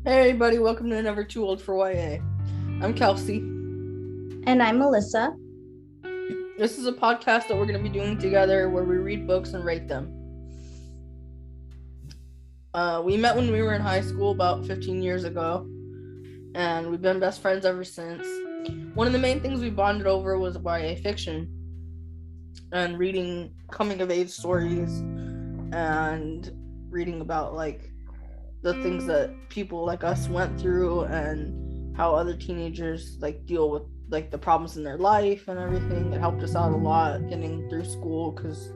Hey everybody, welcome to Never Too Old for YA. I'm Kelsey. And I'm Melissa. This is a podcast that we're going to be doing together where we read books and rate them. We met when we were in high school about 15 years ago, and we've been best friends ever since. One of the main things we bonded over was YA fiction and reading coming-of-age stories and reading about, the things that people like us went through and how other teenagers deal with the problems in their life and everything. It helped us out a lot getting through school because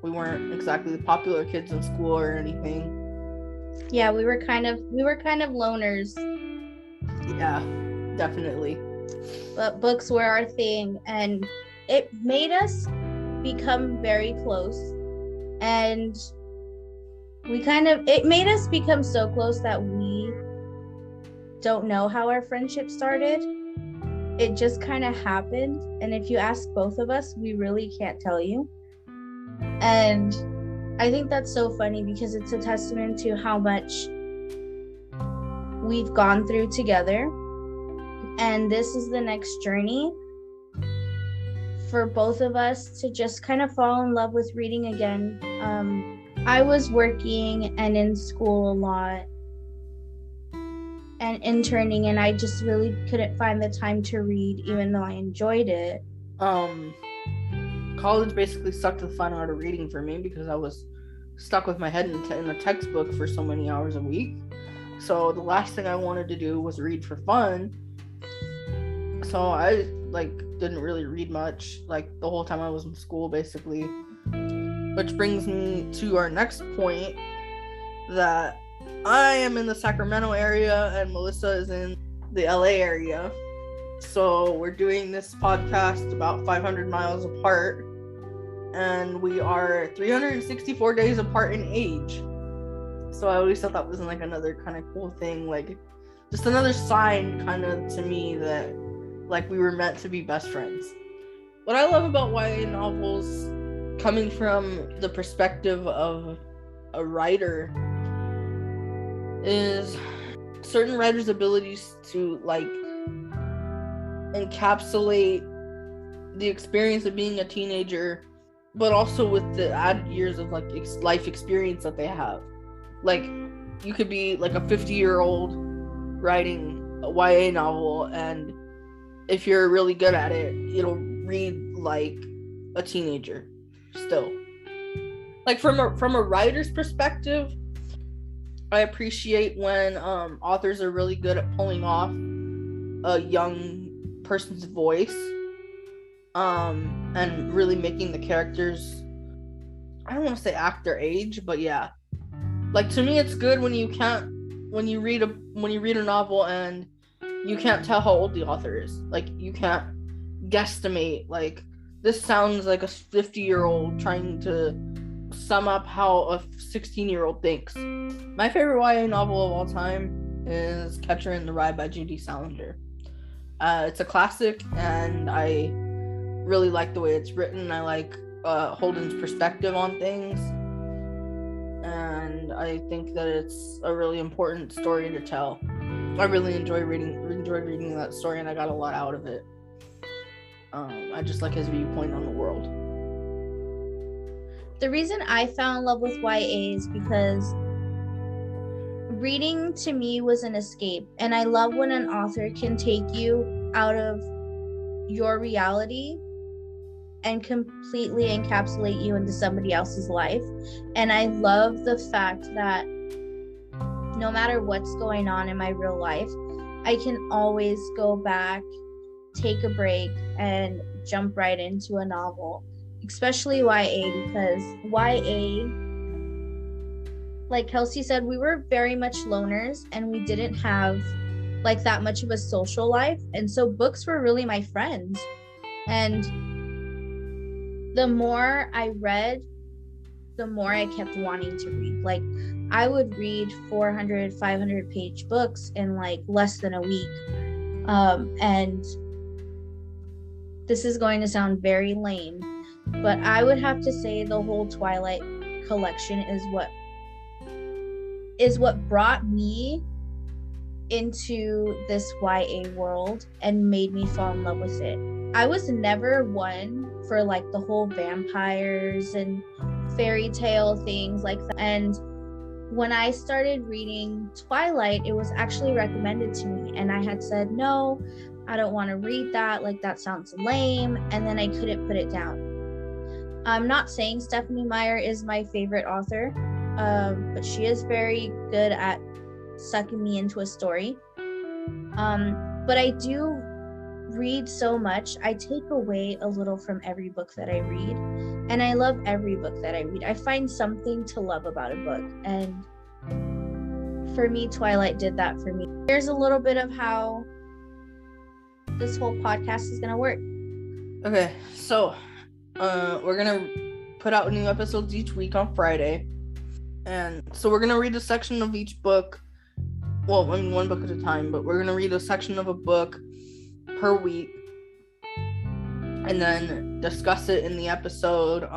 we weren't exactly the popular kids in school or anything. Yeah, we were kind of loners. Yeah, definitely. But books were our thing, and it made us become very close. And it made us become so close that we don't know how our friendship started. It just kind of happened, and if you ask both of us, we really can't tell you. And I think that's so funny because it's a testament to how much we've gone through together, and this is the next journey for both of us to just kind of fall in love with reading again. I was working and in school a lot and interning, and I just really couldn't find the time to read, even though I enjoyed it. College basically sucked the fun out of reading for me because I was stuck with my head in a textbook for so many hours a week. So the last thing I wanted to do was read for fun. So I didn't really read much the whole time I was in school, basically. Which brings me to our next point, that I am in the Sacramento area and Melissa is in the LA area. So we're doing this podcast about 500 miles apart, and we are 364 days apart in age. So I always thought that was another kind of cool thing, just another sign kind of to me that we were meant to be best friends. What I love about YA novels, coming from the perspective of a writer, is certain writers' abilities to encapsulate the experience of being a teenager, but also with the added years of life experience that they have. You could be a 50-year-old writing a YA novel, and if you're really good at it, it'll read like a teenager still. From a writer's perspective, I appreciate when authors are really good at pulling off a young person's voice, and really making the characters, I don't want to say act their age, but yeah. To me, it's good when you read a novel and you can't tell how old the author is. You can't guesstimate, this sounds like a 50-year-old trying to sum up how a 16-year-old thinks. My favorite YA novel of all time is Catcher in the Rye by J.D. Salinger. It's a classic, and I really like the way it's written. I like Holden's perspective on things, and I think that it's a really important story to tell. I really enjoyed reading that story, and I got a lot out of it. I just like his viewpoint on the world. The reason I fell in love with YA is because reading to me was an escape, and I love when an author can take you out of your reality and completely encapsulate you into somebody else's life. And I love the fact that no matter what's going on in my real life, I can always go back, take a break, and jump right into a novel, especially YA, because YA, like Kelsey said, we were very much loners and we didn't have that much of a social life, and so books were really my friends. And the more I read, the more I kept wanting to read. I would read 400, 500 page books in less than a week. And this is going to sound very lame, but I would have to say the whole Twilight collection is what brought me into this YA world and made me fall in love with it. I was never one for like the whole vampires and fairy tale things like that. And when I started reading Twilight, it was actually recommended to me, and I had said, no, I don't want to read that. Like, that sounds lame. And then I couldn't put it down. I'm not saying Stephenie Meyer is my favorite author, but she is very good at sucking me into a story. But I do read so much. I take away a little from every book that I read, and I love every book that I read. I find something to love about a book, and for me, Twilight did that for me. Here's a little bit of how this whole podcast is gonna work. Okay, so we're gonna put out new episodes each week on Friday, and so we're gonna read a section of each book. Well, I mean, one book at a time, but we're gonna read a section of a book per week, and then discuss it in the episode.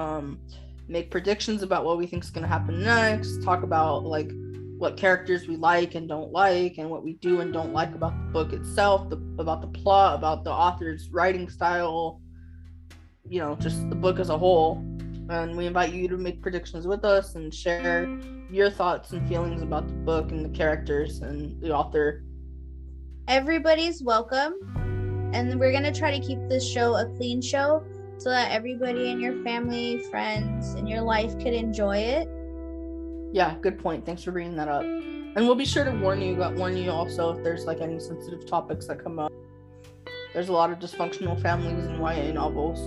Make predictions about what we think is gonna happen next. Talk about like what characters we like and don't like, and what we do and don't like about the book itself, about the plot, about the author's writing style, you know, just the book as a whole. And we invite you to make predictions with us and share your thoughts and feelings about the book and the characters and the author. Everybody's welcome, and we're going to try to keep this show a clean show so that everybody in your family, friends, and your life could enjoy it. Yeah, good point. Thanks for bringing that up. And we'll be sure to warn you also if there's like any sensitive topics that come up. There's a lot of dysfunctional families in YA novels,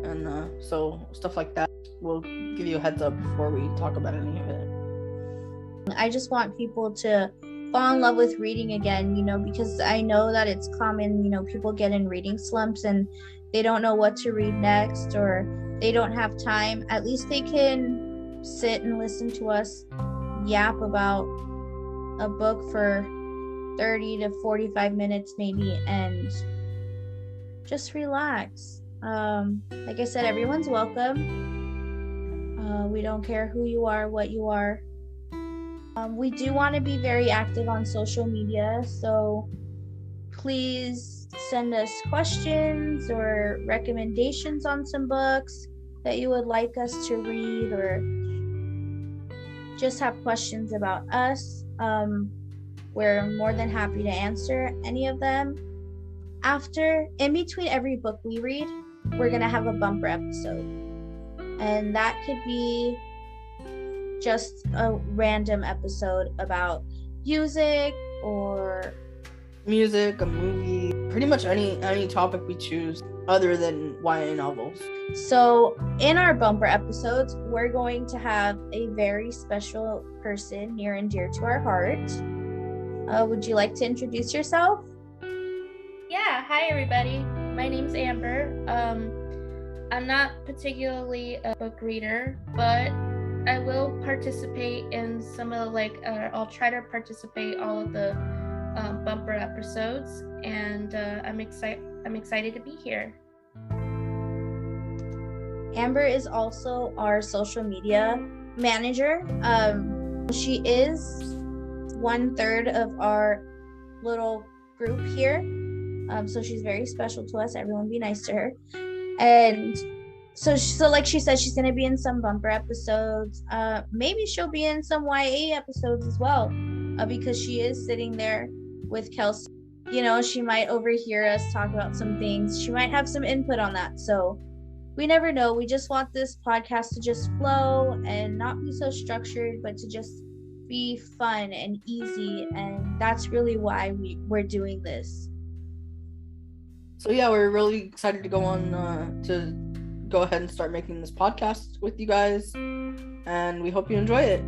and so stuff like that. We'll give you a heads up before we talk about any of it. I just want people to fall in love with reading again, you know, because I know that it's common, you know, people get in reading slumps and they don't know what to read next, or they don't have time. At least they can sit and listen to us yap about a book for 30 to 45 minutes maybe, and just relax. Like I said, everyone's welcome. We don't care who you are, what you are. We do want to be very active on social media, so please send us questions or recommendations on some books that you would like us to read, or just have questions about us. We're more than happy to answer any of them. In between every book we read, we're gonna have a bumper episode, and that could be just a random episode about music, a movie, pretty much any topic we choose other than YA novels. So in our bumper episodes, we're going to have a very special person near and dear to our heart. Would you like to introduce yourself? Yeah, hi everybody. My name's Amber. I'm not particularly a book reader, but I will participate in some of the I'll try to participate all of the bumper episodes, and I'm excited to be here. Amber is also our social media manager. She is 1/3 of our little group here. So she's very special to us. Everyone be nice to her. And so like she said, she's going to be in some bumper episodes. Maybe she'll be in some YA episodes as well, because she is sitting there with Kelsey. You know, she might overhear us talk about some things. She might have some input on that. So we never know. We just want this podcast to just flow and not be so structured, but to just be fun and easy. And that's really why we're doing this. So yeah, we're really excited to go ahead and start making this podcast with you guys, and we hope you enjoy it.